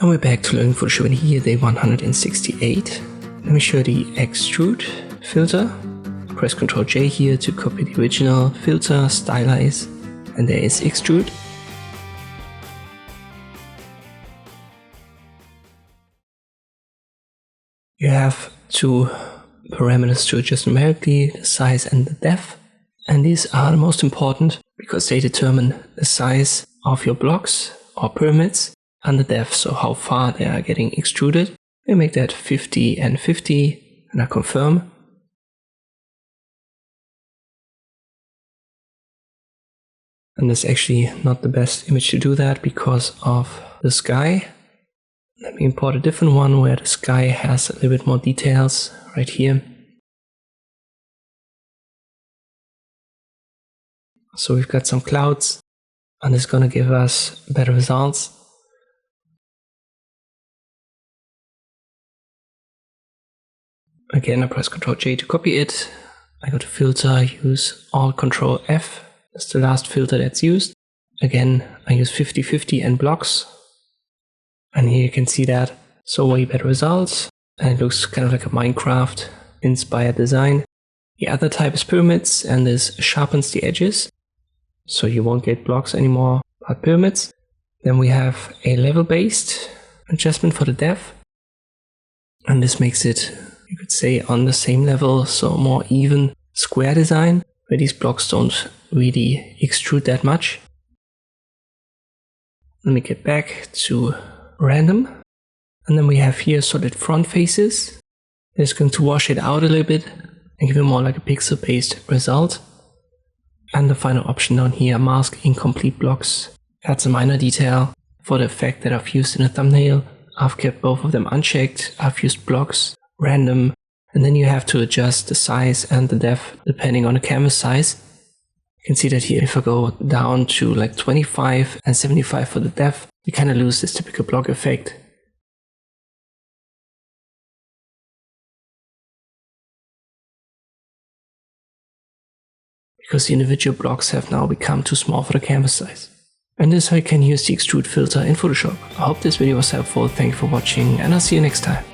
And we're back to learning Photoshop, and here day 168. Let me show the Extrude filter. Press Ctrl J here to copy the original filter, stylize, and there is Extrude. You have two parameters to adjust numerically, the size and the depth. And these are the most important because they determine the size of your blocks or pyramids and the depth, so how far they are getting extruded. We make that 50 and 50, and I confirm. And that's actually not the best image to do that because of the sky. Let me import a different one where the sky has a little bit more details right here. So we've got some clouds, and it's going to give us better results. Again, I press Ctrl J to copy it. I go to filter, use Alt Ctrl F. That's the last filter that's used. Again, I use 50-50 and blocks. And here you can see that. So way better results. And it looks kind of like a Minecraft inspired design. The other type is pyramids, and this sharpens the edges. So you won't get blocks anymore, but pyramids. Then we have a level based adjustment for the depth. And this makes it, you could say, on the same level, so more even square design, where these blocks don't really extrude that much. Let me get back to random. And then we have here solid front faces. It's going to wash it out a little bit and give it more like a pixel based result. And the final option down here, mask incomplete blocks. That's a minor detail for the effect that I've used in the thumbnail. I've kept both of them unchecked. I've used blocks, random, and then you have to adjust the size and the depth depending on the canvas size. You can see that here if I go down to like 25 and 75 for the depth, you kind of lose this typical block effect. Because the individual blocks have now become too small for the canvas size. And this is how you can use the Extrude filter in Photoshop. I hope this video was helpful, thank you for watching, and I'll see you next time.